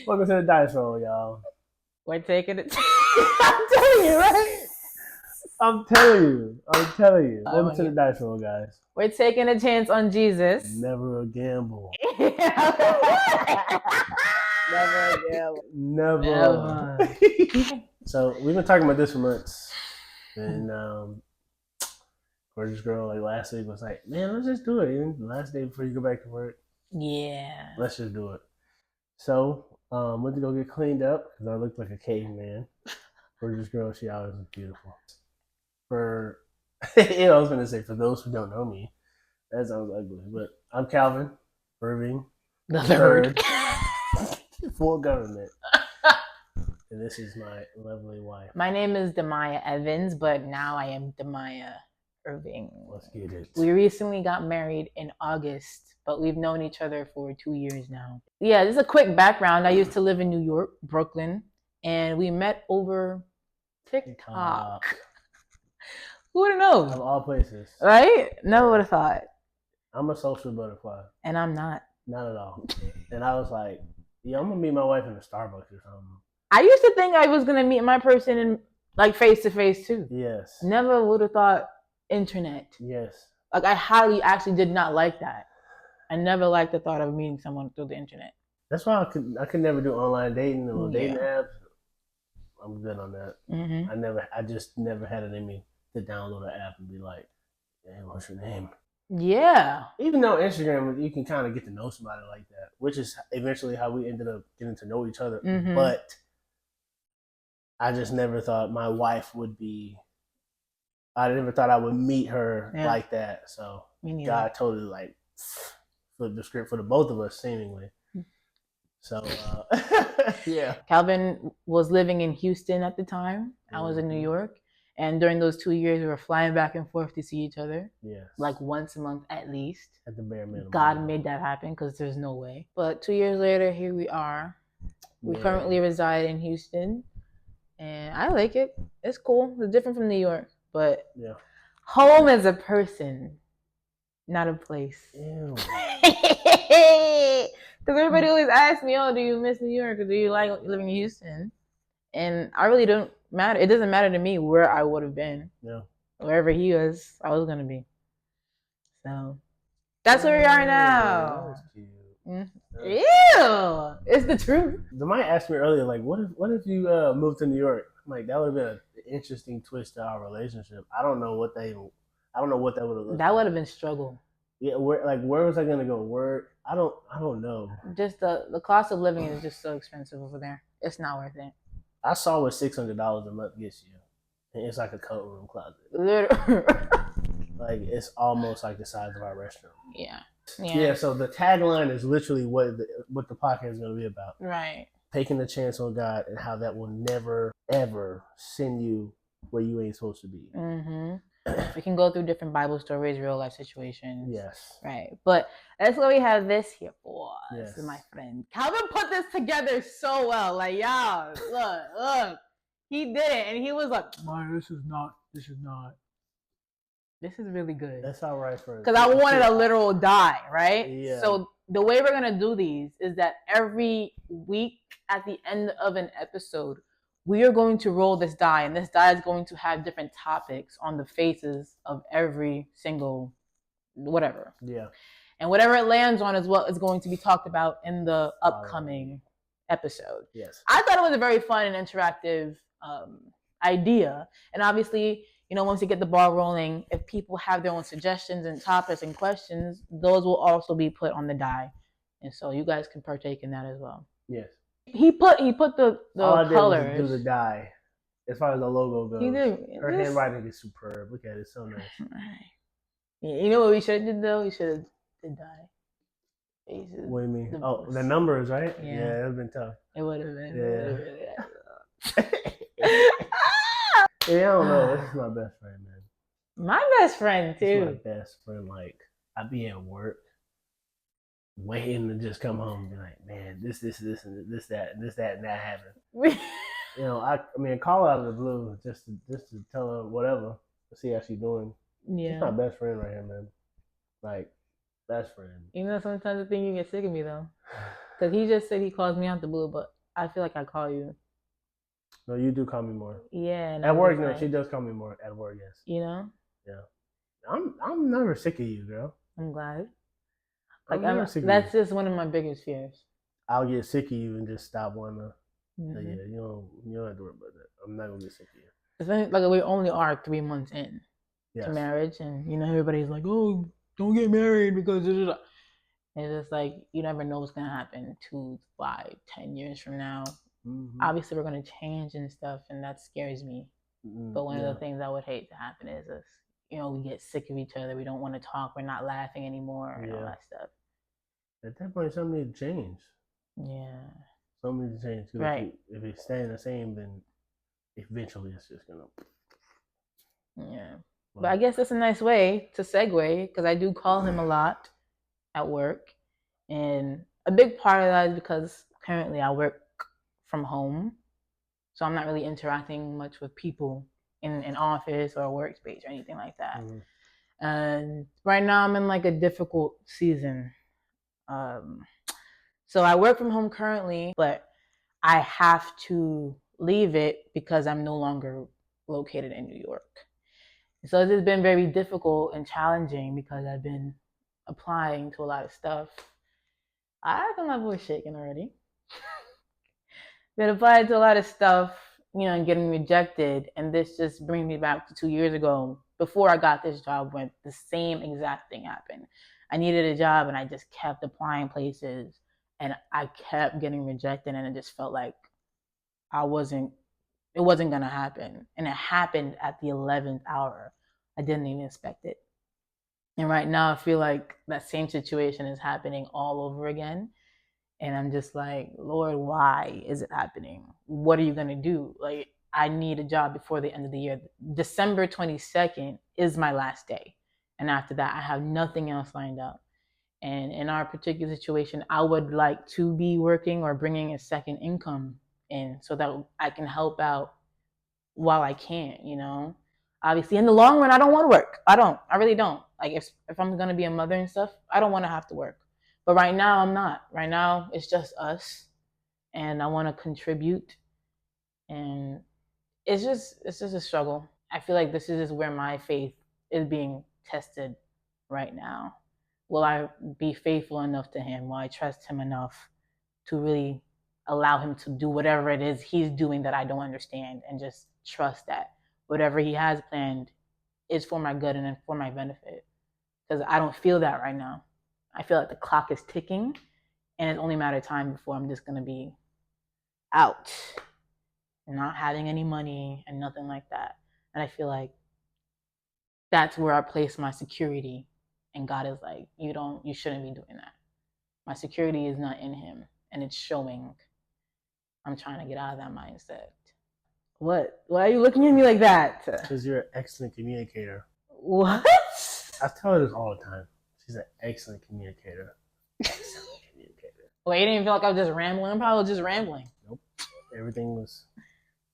Welcome to the D.I.C.E, y'all. We're taking it. I'm telling you, right? I'm telling you. Welcome to the D.I.C.E, guys. We're taking a chance on Jesus. Never a gamble. Never a gamble. Never. So we've been talking about this for months, and gorgeous girl like last week was like, "Man, let's just do it." Even the last day before you go back to work. Yeah. Let's just do it. So went to go get cleaned up because I looked like a caveman. Gorgeous girl, she always was beautiful. For I was gonna say for those who don't know me, that sounds ugly, but I'm Calvin Irving The third. Full government, and this is my lovely wife. My name is Demaya Evans, but now I am Demaya Irving. Let's get it. We recently got married in August, but we've known each other for 2 years now. Yeah, this is a quick background. I used to live in New York, Brooklyn, and we met over TikTok. Who would have known? Of all places. Right? Never would have thought. I'm a social butterfly. And I'm not. Not at all. And I was like, yeah, I'm going to meet my wife in a Starbucks or something. I used to think I was going to meet my person in like face to face too. Yes. Never would have thought internet. Yes. Like I highly actually did not like that. I never liked the thought of meeting someone through the internet. That's why I could never do online dating or dating apps. I'm good on that. Mm-hmm. I just never had it in me to download an app and be like, hey, what's your name? Yeah. Even though Instagram, you can kind of get to know somebody like that, which is eventually how we ended up getting to know each other. Mm-hmm. But I just never thought my wife would be, I never thought I would meet her like that. So God totally like flipped the script for the both of us seemingly. So, yeah. Calvin was living in Houston at the time. I was in New York. And during those 2 years, we were flying back and forth to see each other. Yes. Like once a month at least. At the bare minimum. God made that happen because there's no way. But 2 years later, here we are. We currently reside in Houston. And I like it. It's cool. It's different from New York. But home is a person, not a place. Ew. Because everybody always asks me, oh, do you miss New York or do you like living in Houston? And I really don't matter. It doesn't matter to me where I would have been. Yeah. Wherever he was, I was going to be. So that's where we are now. That's cute. Ew. It's the truth. Somebody asked me earlier, like, what if you moved to New York? I'm like, that would have been an interesting twist to our relationship. I don't know what that would have looked like. That would have been struggle. Yeah, where was I gonna go? I don't know. Just the cost of living is just so expensive over there. It's not worth it. I saw what $600 a month gets you, and it's like a coat room closet. Literally. Like it's almost like the size of our restroom. Yeah. So the tagline is literally what the podcast is going to be about. Right. Taking a chance on God and how that will never ever send you where you ain't supposed to be. Mm-hmm. We can go through different Bible stories, real life situations. Yes. Right. But that's what we have this here for. Yes. This is my friend. Calvin put this together so well. Like, y'all, look. He did it. And he was like, this is not. This is really good. That's all right for because I wanted a literal die, right? Yeah. So the way we're going to do these is that every week at the end of an episode, we are going to roll this die, and this die is going to have different topics on the faces of every single whatever. Yeah. And whatever it lands on is what is going to be talked about in the upcoming episode. Yes. I thought it was a very fun and interactive idea. And obviously, once you get the ball rolling, if people have their own suggestions and topics and questions, those will also be put on the die. And so you guys can partake in that as well. Yes. He put the all I colors. Did was do the die. As far as the logo goes. He did. Her handwriting is superb. Look at it. It's so nice. You know what we should have did though? We should have did die. Faces. What do you mean? The numbers, right? Yeah. It would have been tough. It would have been. Yeah, I don't know. This is my best friend, man. My best friend too. This is my best friend. Like I be at work, waiting to just come home and be like, man, this, and this, that, and that happened. I call her out of the blue just to tell her whatever, to see how she's doing. Yeah. She's my best friend right here, man. Like, best friend. Sometimes I think you get sick of me though, because he just said he calls me out the blue, but I feel like I call you. No, you do call me more. Yeah. At work, no, she does call me more at work. Yes. You know. Yeah. I'm never sick of you, girl. I'm glad. Like that's just one of my biggest fears. I'll get sick of you and just stop wanting to. Mm-hmm. Yeah, you don't have to worry about that. I'm not gonna get sick of you. It's like we only are 3 months in to marriage, and everybody's like, "Oh, don't get married because." It's just like you never know what's gonna happen 2, 5, 10 years from now. Mm-hmm. Obviously, we're gonna change and stuff, and that scares me. Mm-hmm. But one of the things I would hate to happen is us. We get sick of each other. We don't want to talk. We're not laughing anymore, and all that stuff. At that point, something needs to change. Yeah. Something needs to change. Right. If it's staying the same, then eventually it's just gonna. Yeah. But I guess that's a nice way to segue because I do call him a lot at work. And a big part of that is because currently I work from home. So I'm not really interacting much with people in an office or a workspace or anything like that. Mm-hmm. And right now I'm in like a difficult season. So I work from home currently, but I have to leave it because I'm no longer located in New York. So it's been very difficult and challenging because I've been applying to a lot of stuff. I got my voice shaking already. Been applying to a lot of stuff, and getting rejected. And this just brings me back to 2 years ago. Before I got this job, when the same exact thing happened. I needed a job and I just kept applying places and I kept getting rejected, and it just felt like it wasn't going to happen. And it happened at the 11th hour. I didn't even expect it. And right now I feel like that same situation is happening all over again. And I'm just like, Lord, why is it happening? What are you going to do? Like, I need a job before the end of the year. December 22nd is my last day. And after that, I have nothing else lined up. And in our particular situation, I would like to be working or bringing a second income in so that I can help out while I can, Obviously, in the long run, I don't want to work. I really don't. Like, if I'm going to be a mother and stuff, I don't want to have to work. But right now, I'm not. Right now, it's just us. And I want to contribute. And it's just a struggle. I feel like this is just where my faith is being tested right now. Will I be faithful enough to him? Will I trust him enough to really allow him to do whatever it is he's doing that I don't understand, and just trust that whatever he has planned is for my good and for my benefit? Because I don't feel that right now. I feel like the clock is ticking and it's only a matter of time before I'm just going to be out and not having any money and nothing like that. And I feel like that's where I place my security. And God is like, you shouldn't be doing that. My security is not in him, and it's showing. I'm trying to get out of that mindset. What? Why are you looking at me like that? Because you're an excellent communicator. What? I tell her this all the time. She's an excellent communicator. Excellent communicator. Well, you didn't even feel like I was just rambling? I'm probably just rambling. Nope. Everything was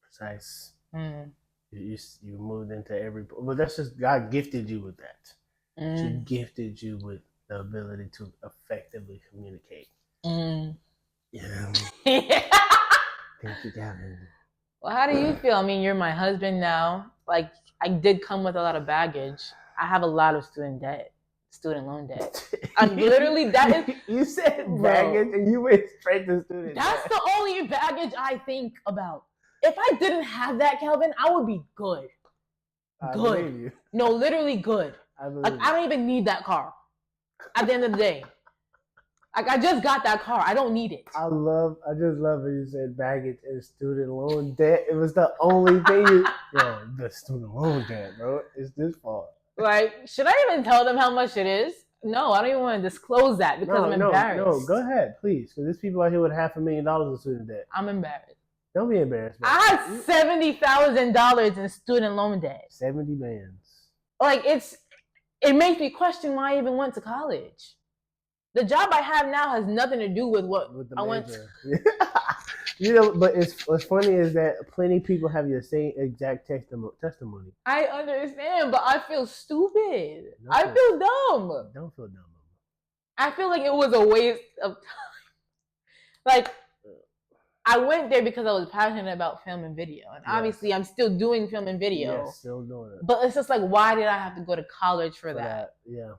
precise. You moved into every... But that's just... God gifted you with that. She gifted you with the ability to effectively communicate. Yeah. Thank you, Gavin. Well, how do you feel? I mean, you're my husband now. Like, I did come with a lot of baggage. I have a lot of student loan debt. I'm literally, that is... You said baggage and you went straight to student debt. That's the only baggage I think about. If I didn't have that, Kelvin, I would be good. I believe you. No, literally good. I don't even need that car. At the end of the day. Like, I just got that car. I don't need it. I just love when you said baggage and student loan debt. It was the only thing the student loan debt, bro. It's this far. Like, should I even tell them how much it is? No, I don't even want to disclose that because I'm embarrassed. No, go ahead, please. Because there's people out here with $500,000 in student debt. I'm embarrassed. Don't be embarrassed. Man. I have $70,000 in student loan debt. 70 bands. Like, it makes me question why I even went to college. The job I have now has nothing to do with what I went to. But what's funny is that plenty of people have your same exact testimony. I understand, but I feel stupid. I feel dumb. Don't feel dumb. I feel like it was a waste of time. Like, I went there because I was passionate about film and video, and obviously I'm still doing film and video. Yes, still doing it. But it's just like, why did I have to go to college for that? Yeah.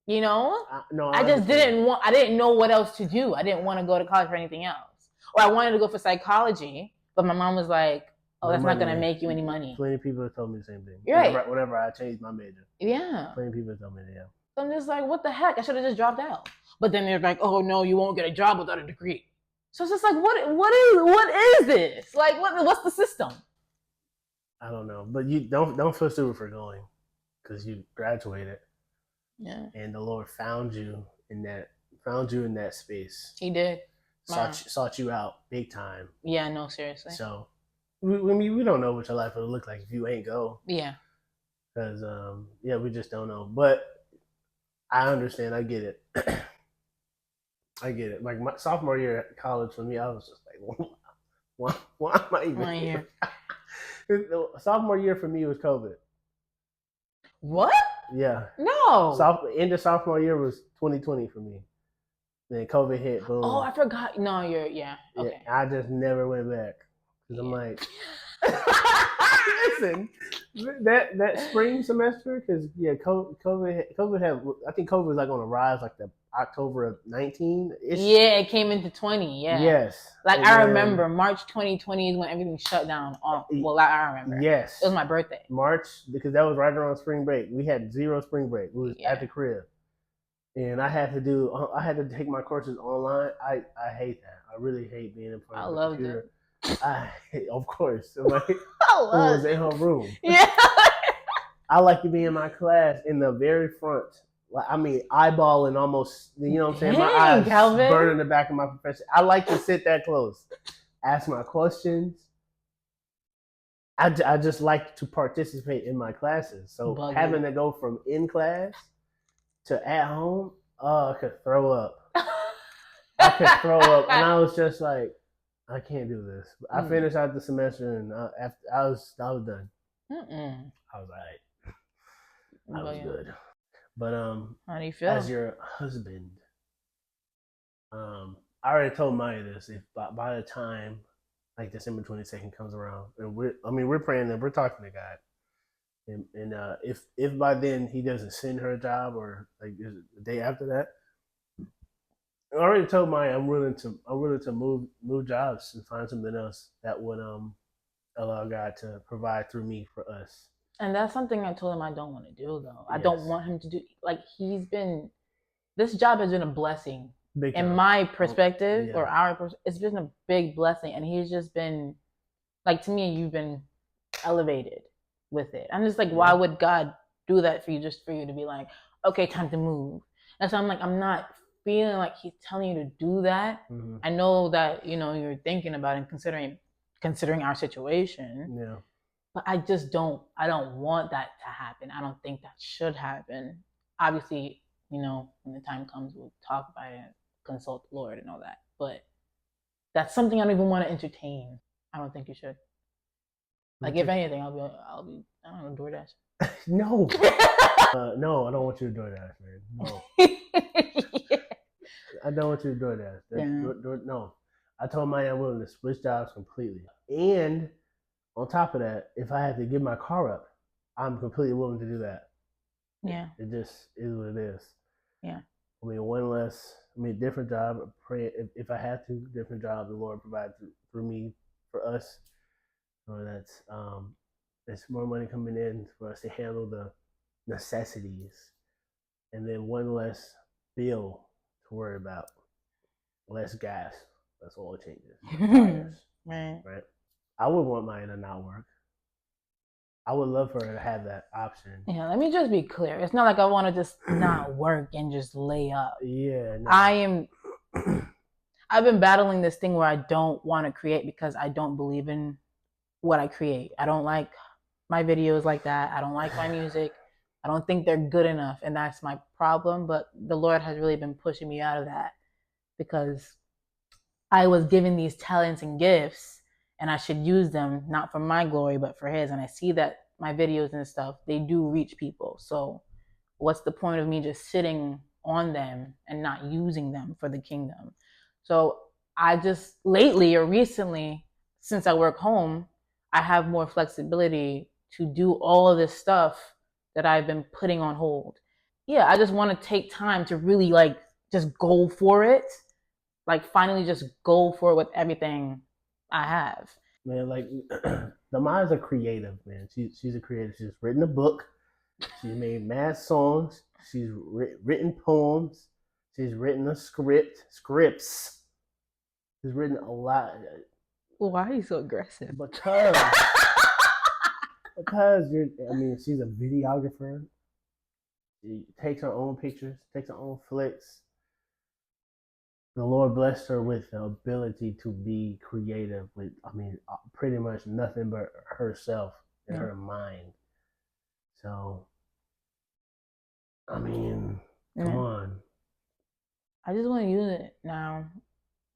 You know, no, I just didn't want. I didn't know what else to do. I didn't want to go to college for anything else, or I wanted to go for psychology, but my mom was like, "Oh, that's not going to make you any money." Plenty of people have told me the same thing. Right. Whenever I changed my major. Yeah. Plenty of people have told me that. Yeah. So I'm just like, what the heck? I should have just dropped out. But then they're like, "Oh no, you won't get a job without a degree." So it's just like, what is this? Like, what's the system? I don't know, but you don't feel stupid for going, because you graduated. Yeah. And the Lord found you in that space. He did. Sought you out big time. Yeah, no, seriously. So we don't know what your life will look like if you ain't go. Yeah. Because we just don't know. But I understand. I get it. I get it. Like my sophomore year at college for me, I was just like, why am I even here? Sophomore year for me was COVID. What? Yeah. No. End of sophomore year was 2020 for me. Then COVID hit. Boom. Oh, I forgot. No, okay. Yeah, I just never went back because I'm like, listen, that spring semester, because COVID had. I think COVID was like on a rise, like the October of 19. Yeah, it came into 20. Yeah. Yes. Like I remember March 2020 is when everything shut down. Well, I remember. Yes. It was my birthday. March, because that was right around spring break. We had 0 spring break. We was at the crib. And I had to take my courses online. I hate that. I really hate being in front of the computer. Of course. Like, it was in her room. Yeah. I like to be in my class in the very front. Like, I mean, eyeballing almost, you know what I'm saying? My eyes burning the back of my professor. I like to sit that close, ask my questions. I just like to participate in my classes. So having to go from in class to at home, I could throw up. And I was just like, I can't do this. I finished out the semester, and I was done. I was like, I was good. But how do you feel as your husband? I already told Maya this. If by the time like December 22nd comes around, and we're praying and we're talking to God. And if by then he doesn't send her a job, or like the day after that, I already told Maya I'm willing to move jobs and find something else that would allow God to provide through me for us. And that's something I told him I don't want to do though. Yes. I don't want him to do, like, this job has been a blessing in my perspective, or it's been a big blessing, and he's just been like, to me, you've been elevated with it. I'm just like, why would God do that for you, just for you to be like, okay, time to move? And so I'm like, I'm not feeling like he's telling you to do that. Mm-hmm. I know that, you're thinking about and considering our situation. Yeah. But I don't want that to happen. I don't think that should happen. Obviously, when the time comes, we'll talk about it, consult the Lord and all that. But that's something I don't even want to entertain. I don't think you should. Like, if anything, I'll be, I don't know, DoorDash. No. No, I don't want you to DoorDash, man. No. Yeah. I don't want you to DoorDash. No. I told Maya I'm willing to switch jobs completely. And on top of that, if I have to give my car up, I'm completely willing to do that. Yeah. It just is what it is. Yeah. I mean, different job. Pray if I have to, different job. The Lord provides for me, for us. So that's there's more money coming in for us to handle the necessities, and then one less bill to worry about, less gas. That's all it changes. Right. I would want mine to not work. I would love for her to have that option. Yeah, let me just be clear. It's not like I want to just not work and just lay up. Yeah. No. I've been battling this thing where I don't want to create because I don't believe in what I create. I don't like my videos like that. I don't like my music. I don't think they're good enough, and that's my problem. But the Lord has really been pushing me out of that, because I was given these talents and gifts, and I should use them not for my glory but for His. And I see that my videos and stuff, they do reach people. So what's the point of me just sitting on them and not using them for the kingdom? So I just lately or recently, since I work home, I have more flexibility to do all of this stuff that I've been putting on hold. Yeah, I just want to take time to really like just go for it. Like finally just go for it with everything I have. Man, like the Maya's a creative, man. She's a creative. She's written a book. She's made mad songs. She's written poems. She's written scripts. She's written a lot. Why are you so aggressive? Because she's a videographer. She takes her own pictures, takes her own flicks. The Lord blessed her with the ability to be creative with, pretty much nothing but herself and her mind. So, come on. I just want to use it now.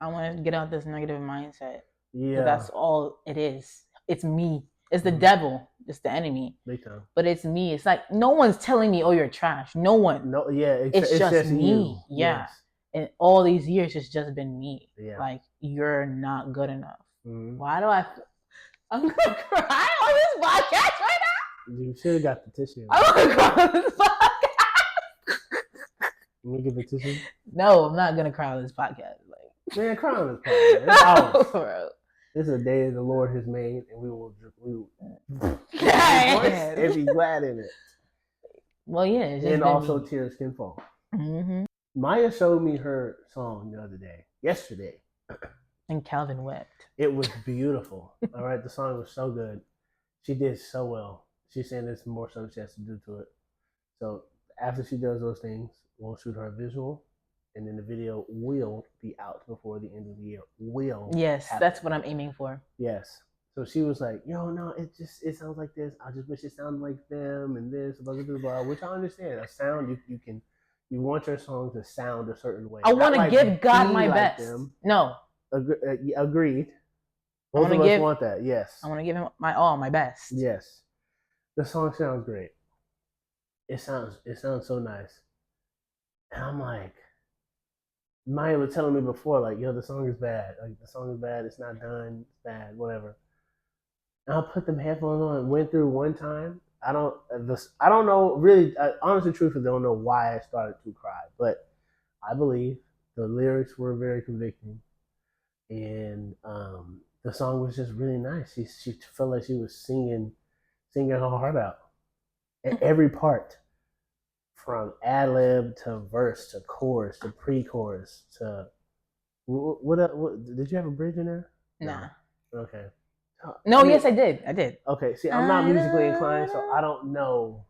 I want to get out this negative mindset. Yeah. That's all it is. It's me. It's the devil. It's the enemy. Big time. But it's me. It's like no one's telling me, oh, you're trash. No one. No, yeah. It's just me. You. Yeah. Yes. And all these years, it's just been me. Yeah. Like, you're not good enough. Mm-hmm. Why do I'm going to cry on this podcast right now? You should have got the tissue. I'm going to cry on this podcast. Let me get the tissue. No, I'm not going to cry on this podcast. Like, man, cry on this podcast. It's ours. Bro. This is a day that the Lord has made, and we will rejoice and be glad in it. Well, yeah. And also tears can fall. Mm-hmm. Maya showed me her song the other day, yesterday. And Calvin wept. It was beautiful. All right, the song was so good. She did so well. She's saying there's more stuff she has to do to it. So after she does those things, we'll shoot her a visual, and then the video will be out before the end of the year. Yes, happen. That's what I'm aiming for. Yes. So she was like, "Yo, no, it sounds like this. I just wish it sounded like them and this, blah blah blah." Which I understand. A sound you want your song to sound a certain way. I want to give God my best. Them. No. Agreed. Both of us want that. Yes. I want to give him my all, my best. Yes. The song sounds great. It sounds so nice. And I'm like, Maya was telling me before, like, yo, the song is bad. Like, the song is bad. It's not done. It's bad. Whatever. And I put them headphones on and went through one time. I don't know. Really, honestly, truthfully, don't know why I started to cry. But I believe the lyrics were very convicting. And the song was just really nice. She felt like she was singing her heart out. At every part. From ad lib to verse to chorus to pre-chorus to what did you have a bridge in there? Nah. Okay. No, yes, I did. Okay. See, I'm not musically inclined, so I don't know.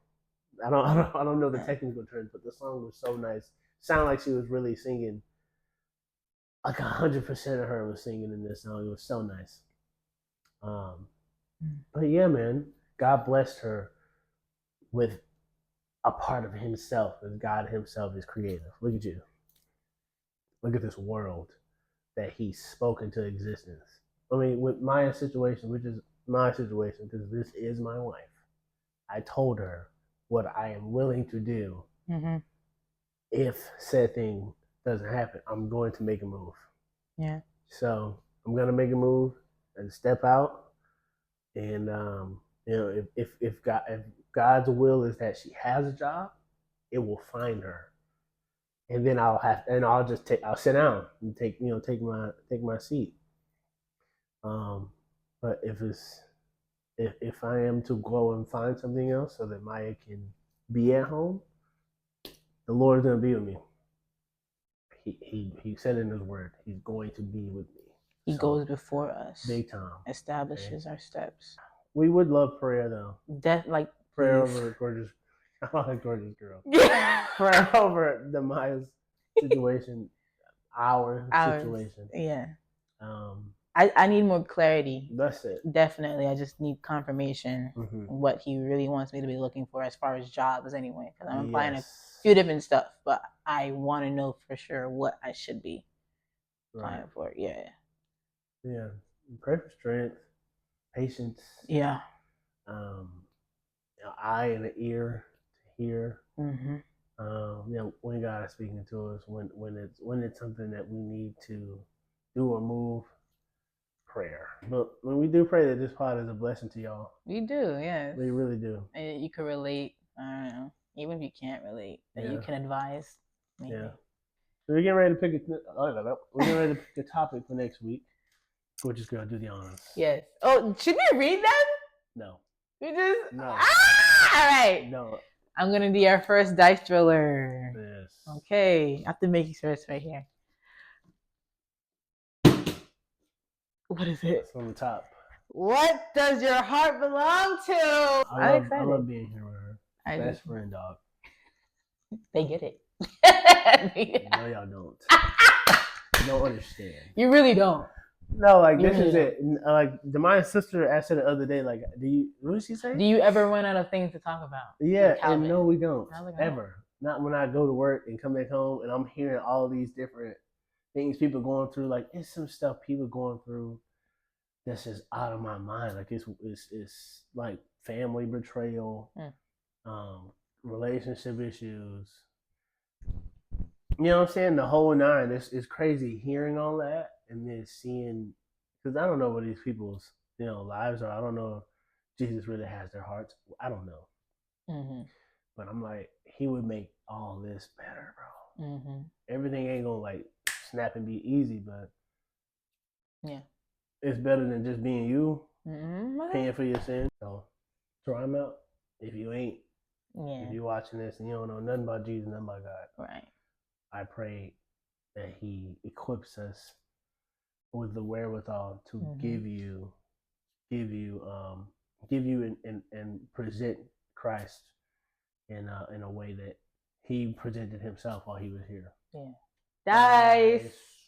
I don't know the technical terms, but the song was so nice. Sounded like she was really singing. Like 100% of her was singing in this song. It was so nice. But yeah, man, God blessed her with a part of himself, as God himself is creative. Look at you. Look at this world that he's spoken to existence. I mean, with Maya's situation, which is my situation, because this is my wife, I told her what I am willing to do. Mm-hmm. If said thing doesn't happen, I'm going to make a move. Yeah. So I'm going to make a move and step out. And, if God's will is that she has a job, it will find her. And then I'll sit down and take my seat. But if I am to go and find something else so that Maya can be at home, the Lord is going to be with me. He said in his word, he's going to be with me. He goes before us. Big time. Establishes our steps. We would love prayer though. Prayer over gorgeous. I like gorgeous girl. Prayer over the Maya's situation, our situation. Yeah. I need more clarity. That's it. Definitely. I just need confirmation what he really wants me to be looking for as far as jobs anyway. Because I'm applying a few different stuff, but I want to know for sure what I should be applying for. Yeah. Yeah. Pray for strength, patience. Yeah. Eye and an ear to hear. Mm-hmm. When God is speaking to us, when it's something that we need to do or move, prayer. But when we do pray, that this pod is a blessing to y'all. We do, yes. We really do. And you can relate. I don't know. Even if you can't relate, that you can advise. Maybe. Yeah. So we're getting ready to pick a topic for next week. Gorgeous girl, do the honors. Yes. Oh, should we read them? No. We just no. All right. No. I'm gonna be our first dice thriller. Yes. Okay. I have to make sure it's right here. What is it? It's on the top. What does your heart belong to? I love being here with her. Best friend, dog. They get it. No, y'all don't. You don't understand. You really don't. No, like this is it. Like my sister asked her the other day, like, what did she say? Do you ever run out of things to talk about? Yeah, and no, we don't. Ever. Not when I go to work and come back home and I'm hearing all these different things people going through. Like, it's some stuff people going through that's just out of my mind. Like it's like family betrayal, relationship issues. You know what I'm saying? The whole nine. It's crazy hearing all that and then seeing, because I don't know what these people's lives are. I don't know if Jesus really has their hearts. I don't know. Mm-hmm. But I'm like, he would make all this better, bro. Mm-hmm. Everything ain't gonna like snap and be easy, but yeah, it's better than just being you, paying for your sins. So try them out. If you ain't, if you're watching this and you don't know nothing about Jesus, nothing about God, right? I pray that he equips us with the wherewithal to give you and present Christ in a way that he presented himself while he was here. Yeah. Dice.